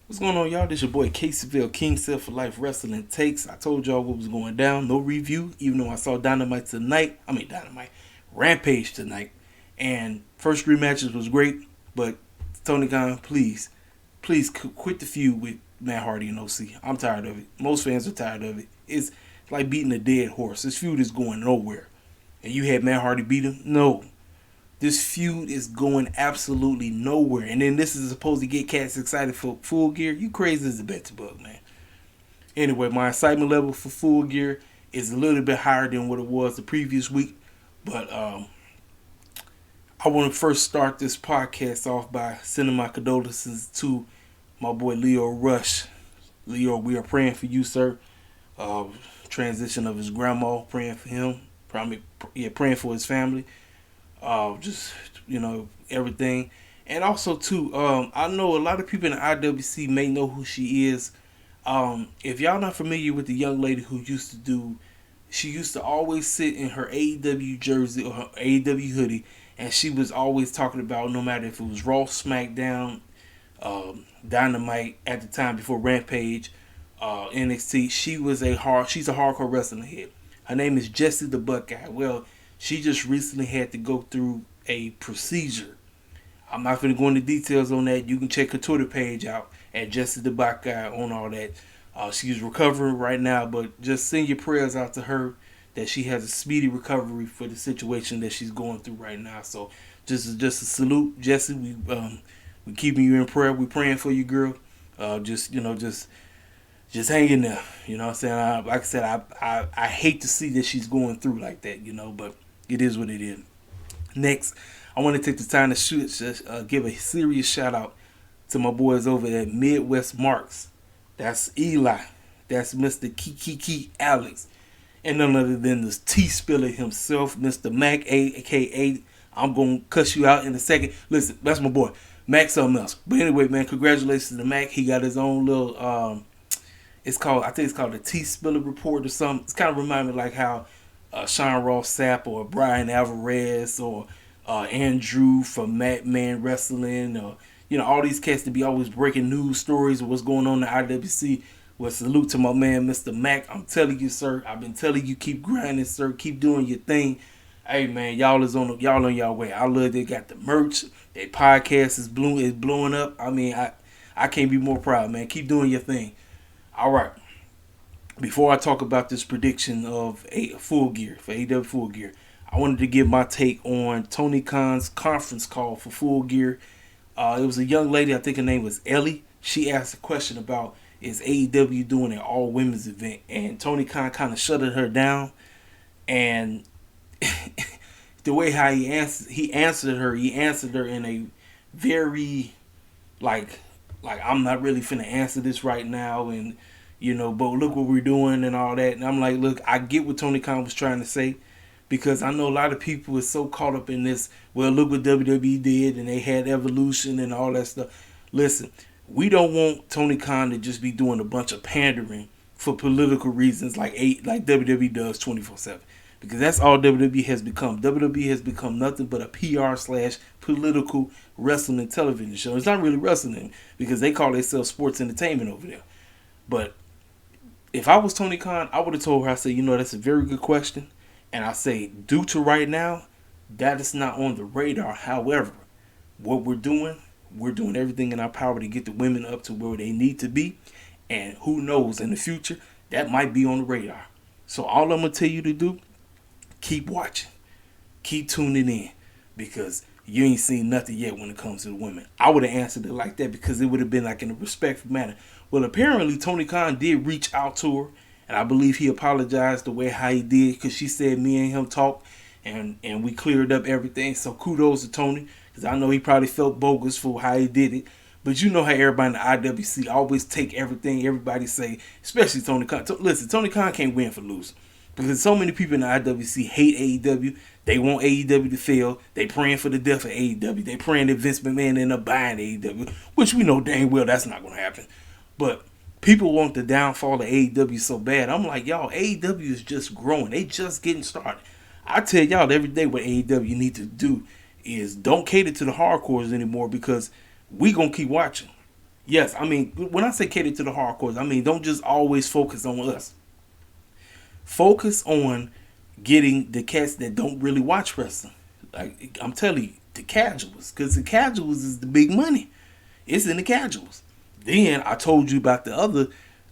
What's going on, y'all? This your boy Caseyville, Kingston for Life Wrestling Takes. I told y'all what was going down. No review, even though I saw Dynamite, Rampage tonight. And first three matches was great, but Tony Khan, please quit the feud with Matt Hardy and OC. I'm tired of it. Most fans are tired of it. It's like beating a dead horse. This feud is going nowhere. And you had Matt Hardy beat him? No. This feud is going absolutely nowhere. And then this is supposed to get cats excited for Full Gear. You crazy as a Betsy-bug, man. Anyway, my excitement level for Full Gear is a little bit higher than what it was the previous week. But I want to first start this podcast off by sending my condolences to my boy Leo Rush. Leo, we are praying for you, sir. Transition of his grandma, praying for him. Praying for his family. Just, everything. And also, too, I know a lot of people in the IWC may know who she is. If y'all not familiar with the young lady who she used to always sit in her AEW jersey or her AEW hoodie, and she was always talking about, no matter if it was Raw, SmackDown, Dynamite at the time before Rampage, NXT, she's a hardcore wrestling head. Her name is Jessie the Buckeye. Well, she just recently had to go through a procedure. I'm not going to go into details on that. You can check her Twitter page out at Jessie the Buckeye on all that. She's recovering right now, but just send your prayers out to her that she has a speedy recovery for the situation that she's going through right now. So just a salute, Jessie. We keeping you in prayer. We praying for you, girl. Just hang in there. You know what I'm saying? Like I said, I hate to see that she's going through like that, but it is what it is. Next, I want to take the time to give a serious shout out to my boys over at Midwest Marks. That's Eli. That's Mr. Kiki Alex. And none other than the tea spiller himself, Mr. Mack, a.k.a. I'm going to cuss you out in a second. Listen, that's my boy. Mack something else. But anyway, man, congratulations to Mack. He got his own little, I think it's called the Tea Spiller Report or something. It's kind of reminding me like how Sean Ross Sapp or Brian Alvarez or Andrew from Madman Wrestling, or all these cats to be always breaking news stories of what's going on in the IWC. Well, salute to my man, Mr. Mack. I'm telling you, sir. I've been telling you, keep grinding, sir. Keep doing your thing. Hey, man, y'all on y'all way. I love they got the merch. Their podcast is blowing up. I mean, I can't be more proud, man. Keep doing your thing. All right. Before I talk about this prediction of Full Gear, for AEW Full Gear, I wanted to give my take on Tony Khan's conference call for Full Gear. It was a young lady, I think her name was Ellie. She asked a question about, is AEW doing an all-women's event? And Tony Khan kind of shuttered her down. And the way how he answered her in a very, like I'm not really finna answer this right now, and but look what we're doing and all that. And I'm like, look, I get what Tony Khan was trying to say, because I know a lot of people are so caught up in this, well, look what WWE did and they had Evolution and all that stuff. Listen, we don't want Tony Khan to just be doing a bunch of pandering for political reasons like WWE does 24/7. Because that's all WWE has become. WWE has become nothing but a PR/political wrestling and television show. It's not really wrestling because they call themselves sports entertainment over there. But if I was Tony Khan, I would have told her, I said, that's a very good question. And I say, due to right now, that is not on the radar. However, what we're doing everything in our power to get the women up to where they need to be. And who knows, in the future, that might be on the radar. So all I'm going to tell you to do, keep watching. Keep tuning in. Because you ain't seen nothing yet when it comes to the women. I would have answered it like that because it would have been like in a respectful manner. Well, apparently Tony Khan did reach out to her, and I believe he apologized the way how he did, because she said me and him talked and we cleared up everything. So kudos to Tony, because I know he probably felt bogus for how he did it. But you know how everybody in the IWC always take everything everybody say, especially Tony Khan. Listen, Tony Khan can't win for losing. Because so many people in the IWC hate AEW. They want AEW to fail. They praying for the death of AEW. They praying that Vince McMahon end up buying AEW, which we know dang well that's not going to happen. But people want the downfall of AEW so bad. I'm like, y'all, AEW is just growing. They just getting started. I tell y'all every day what AEW need to do is don't cater to the hardcores anymore, because we going to keep watching. Yes, I mean, when I say cater to the hardcores, I mean, don't just always focus on us. Focus on getting the cats that don't really watch wrestling. Like, I'm telling you, the casuals. Because the casuals is the big money. It's in the casuals. Then I told you about the other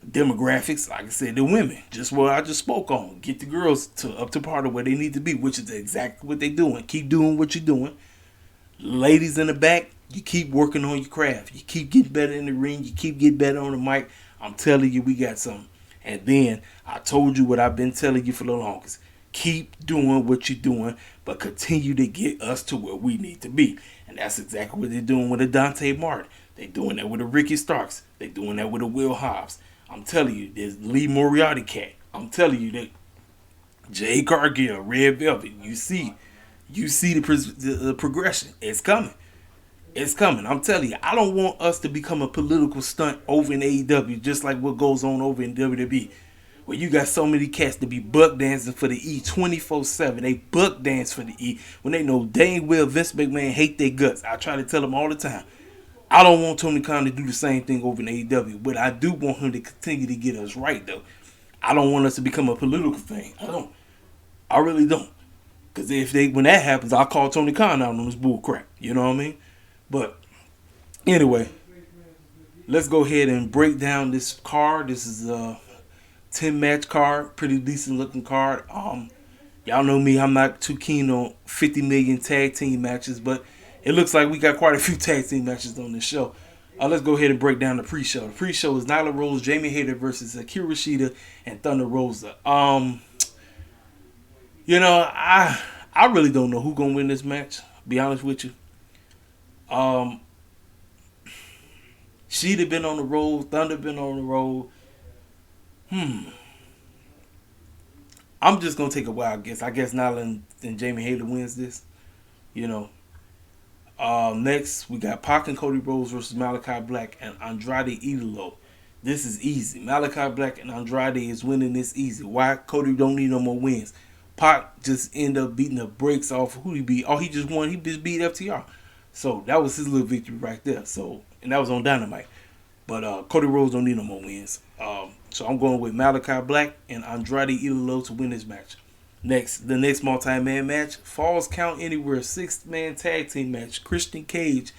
demographics, like I said, the women. Just what I just spoke on. Get the girls to up to part of where they need to be, which is exactly what they're doing. Keep doing what you're doing. Ladies in the back, you keep working on your craft. You keep getting better in the ring. You keep getting better on the mic. I'm telling you, we got something. And then I told you what I've been telling you for the longest. Keep doing what you're doing, but continue to get us to where we need to be. And that's exactly what they're doing with a Dante Martin. They're doing that with a Ricky Starks. They're doing that with a Will Hobbs. I'm telling you, there's Lee Moriarty cat. I'm telling you that Jay Cargill, Red Velvet. You see the progression. It's coming. It's coming. I'm telling you, I don't want us to become a political stunt over in AEW, just like what goes on over in WWE, where you got so many cats to be buck dancing for the E 24/7. They buck dance for the E when they know dang well Vince McMahon hate their guts. I try to tell them all the time. I don't want Tony Khan to do the same thing over in AEW, but I do want him to continue to get us right, though. I don't want us to become a political thing. I don't. I really don't. Because when that happens, I'll call Tony Khan out on this bull crap. You know what I mean? But anyway, let's go ahead and break down this card. This is a 10-match card, pretty decent looking card. Y'all know me, I'm not too keen on 50 million tag team matches, but it looks like we got quite a few tag team matches on this show. Let's go ahead and break down the pre-show. The pre-show is Nyla Rose, Jamie Hayter versus Akira Shida and Thunder Rosa. I really don't know who's gonna win this match. Be honest with you. Shida been on the road, Thunder been on the road. I'm just gonna take a wild guess. I guess Nyla and Jamie Hayter wins this. You know. Next we got Pac and Cody Rhodes versus Malachi Black and Andrade Idolo. This is easy. Malachi Black and Andrade is winning this easy. Why? Cody don't need no more wins. Pac just ended up beating the brakes off who he beat. Oh, he just won. He just beat FTR. So that was his little victory right there. So, and that was on Dynamite. But Cody Rhodes don't need no more wins. So I'm going with Malachi Black and Andrade Idolo to win this match. Next, the next multi-man match, Falls Count Anywhere 6-man tag team match. Christian Cage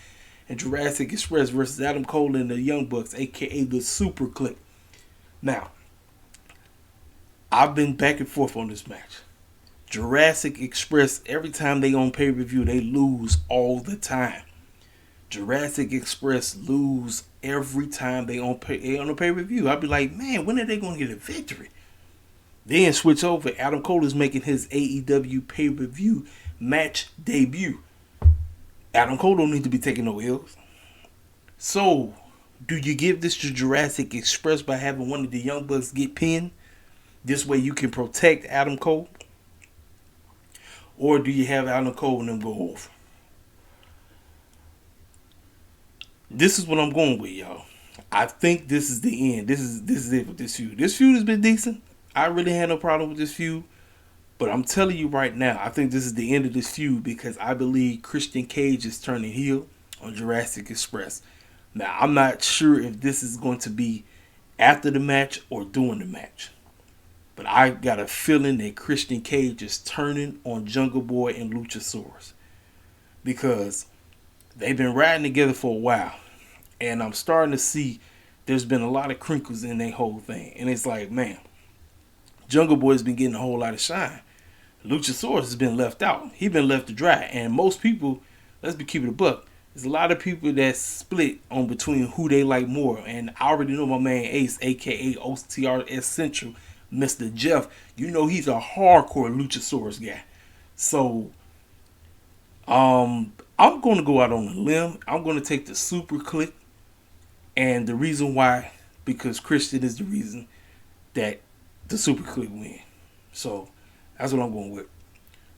and Jurassic Express versus Adam Cole and the Young Bucks, aka the Super Click. Now, I've been back and forth on this match. Jurassic Express, every time they on pay-per-view, they lose all the time. Jurassic Express lose every time they on a pay-per-view. I'd be like, man, when are they going to get a victory? Then switch over. Adam Cole is making his AEW pay-per-view match debut. Adam Cole don't need to be taking no L's. So, do you give this to Jurassic Express by having one of the Young Bucks get pinned? This way you can protect Adam Cole? Or do you have Adam Cole and them go over? This is what I'm going with, y'all. I think this is the end. This is it with this feud. This feud has been decent. I really had no problem with this feud. But I'm telling you right now, I think this is the end of this feud because I believe Christian Cage is turning heel on Jurassic Express. Now, I'm not sure if this is going to be after the match or during the match. But I got a feeling that Christian Cage is turning on Jungle Boy and Luchasaurus. Because they've been riding together for a while. And I'm starting to see there's been a lot of crinkles in their whole thing. And it's like, man, Jungle Boy's been getting a whole lot of shine. Luchasaurus has been left out. He's been left to dry. And most people, let's be keeping it a buck, there's a lot of people that split on between who they like more. And I already know my man Ace, a.k.a. OTRS Central, Mr. Jeff. You know he's a hardcore Luchasaurus guy. So, I'm going to go out on a limb. I'm going to take the Super Click. And the reason why, because Christian is the reason that the Super Click win. So, that's what I'm going with.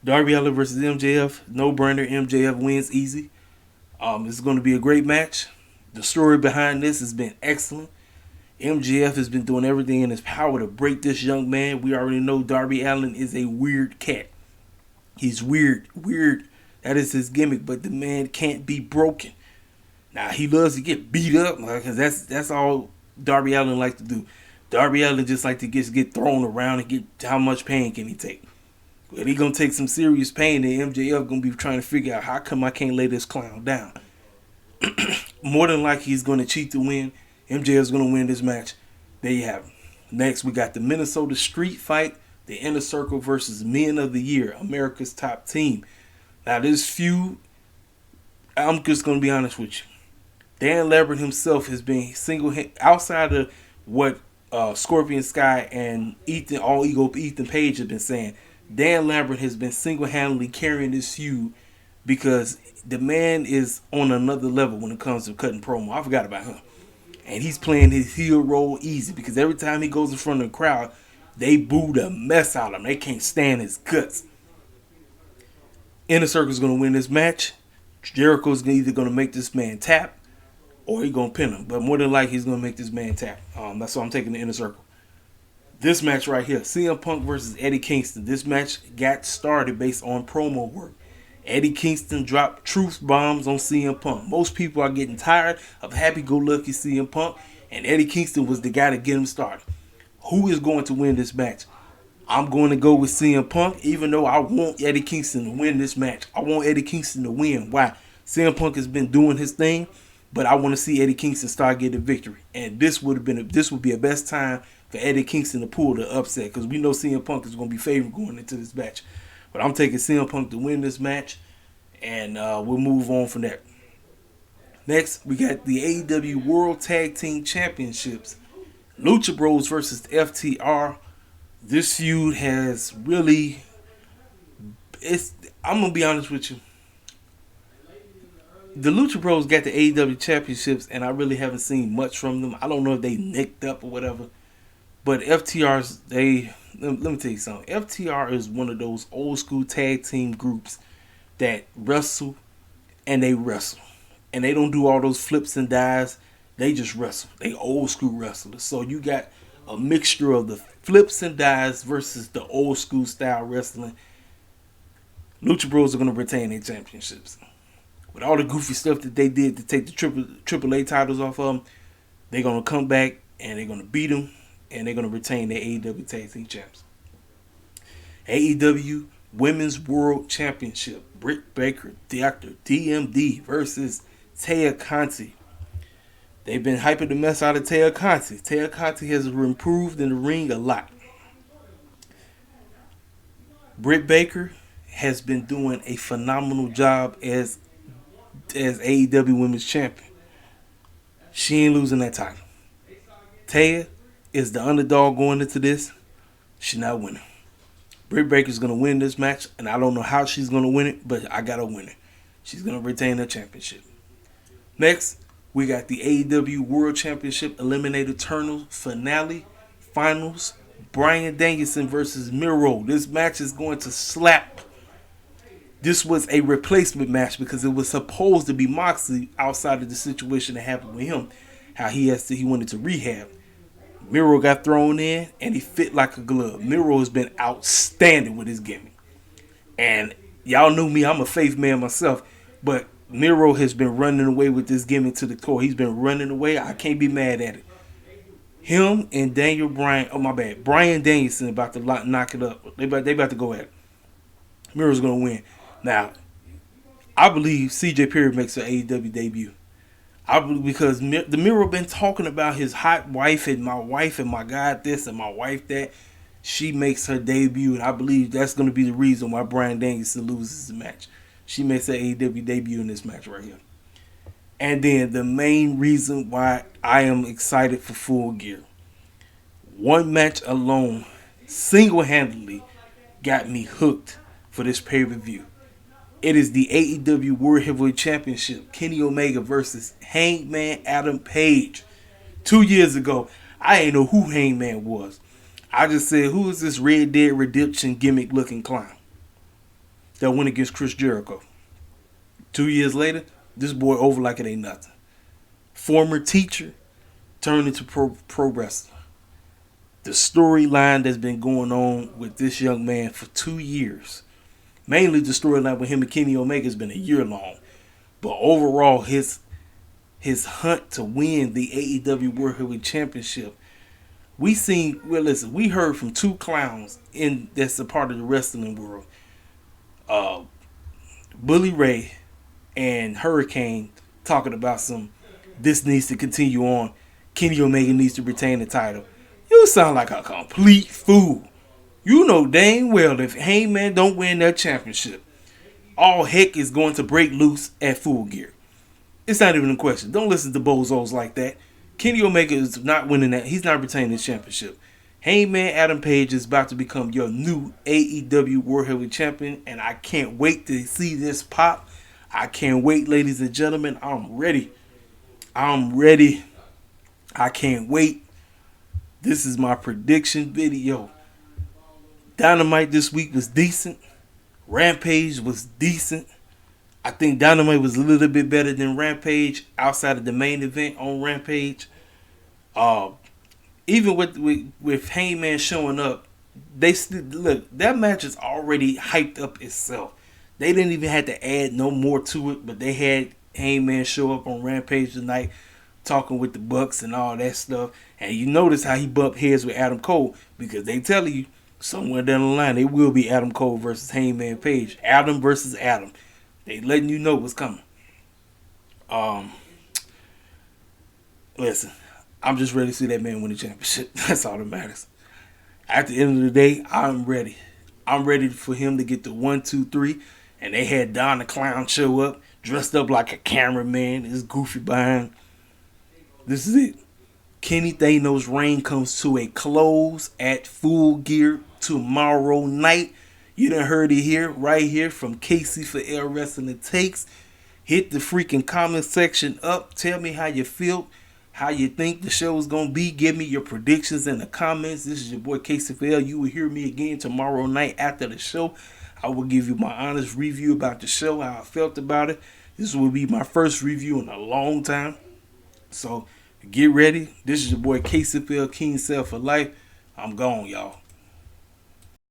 Darby Allen versus MJF. No-brainer. MJF wins easy. This is going to be a great match. The story behind this has been excellent. MJF has been doing everything in his power to break this young man. We already know Darby Allen is a weird cat. He's weird. That is his gimmick, but the man can't be broken. Now, he loves to get beat up because that's all Darby Allen likes to do. Darby Allen just like to get thrown around and get how much pain can he take. Well, he going to take some serious pain, and MJF going to be trying to figure out how come I can't lay this clown down. More than likely, he's going to cheat to win. MJF's going to win this match. There you have it. Next, we got the Minnesota Street Fight, the Inner Circle versus Men of the Year, America's Top Team. Now, this feud, I'm just going to be honest with you. Dan Lambert himself has been outside of what Scorpion Sky and Ethan Page have been saying. Dan Lambert has been single-handedly carrying this feud because the man is on another level when it comes to cutting promo. I forgot about him. And he's playing his heel role easy because every time he goes in front of the crowd, they boo the mess out of him. They can't stand his guts. Inner Circle's going to win this match. Jericho's either going to make this man tap or he's going to pin him. But more than likely, he's going to make this man tap. That's why I'm taking the Inner Circle. This match right here, CM Punk versus Eddie Kingston. This match got started based on promo work. Eddie Kingston dropped truth bombs on CM Punk. Most people are getting tired of happy-go-lucky CM Punk, and Eddie Kingston was the guy to get him started. Who is going to win this match? I'm going to go with CM Punk, even though I want Eddie Kingston to win this match. I want Eddie Kingston to win. Why? CM Punk has been doing his thing, but I want to see Eddie Kingston start getting a victory. And this would be a best time for Eddie Kingston to pull the upset because we know CM Punk is going to be favored going into this match. But I'm taking CM Punk to win this match, and we'll move on from that. Next, we got the AEW World Tag Team Championships. Lucha Bros versus FTR. This feud has really... I'm going to be honest with you. The Lucha Bros got the AEW Championships, and I really haven't seen much from them. I don't know if they nicked up or whatever. But FTR's, let me tell you something. FTR is one of those old school tag team groups that wrestle and they wrestle. And they don't do all those flips and dives. They just wrestle. They old school wrestlers. So you got a mixture of the flips and dives versus the old school style wrestling. Lucha Bros are going to retain their championships. With all the goofy stuff that they did to take the AAA titles off of them, they're going to come back and they're going to beat them. And they're going to retain their AEW Tag Team Champs. AEW Women's World Championship. Britt Baker, Dr. DMD versus Taya Conti. They've been hyping the mess out of Taya Conti. Taya Conti has improved in the ring a lot. Britt Baker has been doing a phenomenal job as AEW Women's Champion. She ain't losing that title. Taya is the underdog going into this. She's not winning. Britt Baker's going to win this match, and I don't know how she's going to win it, but I got to win it. She's going to retain the championship. Next, we got the AEW World Championship Eliminator Finals. Bryan Danielson versus Miro. This match is going to slap. This was a replacement match because it was supposed to be Moxley outside of the situation that happened with him. How he went into rehab. Miro got thrown in, and he fit like a glove. Miro has been outstanding with his gimmick. And y'all knew me, I'm a faith man myself, but Miro has been running away with this gimmick to the core. He's been running away. I can't be mad at it. Him and Bryan Danielson about to knock it up. They about to go at it. Miro's going to win. Now, I believe CJ Perry makes an AEW debut. Because the Miro been talking about his hot wife and my God this and my wife that. She makes her debut, and I believe that's going to be the reason why Bryan Danielson loses the match. She makes her AEW debut in this match right here. And then the main reason why I am excited for Full Gear. One match alone single-handedly got me hooked for this pay-per-view. It is the AEW World Heavyweight Championship. Kenny Omega versus Hangman Adam Page. 2 years ago, I didn't know who Hangman was. I just said, who is this Red Dead Redemption gimmick looking clown that went against Chris Jericho? 2 years later, this boy over like it ain't nothing. Former teacher turned into pro wrestler. The storyline that's been going on with this young man for 2 years. Mainly the storyline with him and Kenny Omega has been a year long. But overall, his his hunt to win the AEW World Heavyweight Championship. We heard from two clowns that's a part of the wrestling world. Uh, Bully Ray and Hurricane talking about this needs to continue on. Kenny Omega needs to retain the title. You sound like a complete fool. You know dang well if Heyman don't win that championship, all heck is going to break loose at Full Gear. It's not even a question. Don't listen to bozos like that. Kenny Omega is not winning that. He's not retaining his championship. Heyman Adam Page is about to become your new AEW World Heavyweight Champion, and I can't wait to see this pop. I can't wait, ladies and gentlemen. I'm ready. I can't wait. This is my prediction video. Dynamite this week was decent. Rampage was decent. I think Dynamite was a little bit better than Rampage outside of the main event on Rampage. Even with Heyman showing up, that match is already hyped up itself. They didn't even have to add no more to it, but they had Heyman show up on Rampage tonight, talking with the Bucks and all that stuff. And you notice how he bumped heads with Adam Cole, because they tell you somewhere down the line it will be Adam Cole versus Heyman Page. Adam versus Adam. They letting you know what's coming. Listen, I'm just ready to see that man win the championship. That's all that matters. At the end of the day, I'm ready. I'm ready for him to get the 1, 2, 3. And they had Don the Clown show up, dressed up like a cameraman. His goofy behind. This is it. Kenny Thanos' reign comes to a close at Full Gear tomorrow night. You done heard it here, right here from Casey for Air Wrestling Takes. Hit the freaking comment section up. Tell me how you feel, how you think the show is going to be. Give me your predictions in the comments. This is your boy Casey for Air. You will hear me again tomorrow night after the show. I will give you my honest review about the show, how I felt about it. This will be my first review in a long time. So get ready. This is your boy Casey for Air, King Self for Life. I'm gone, y'all.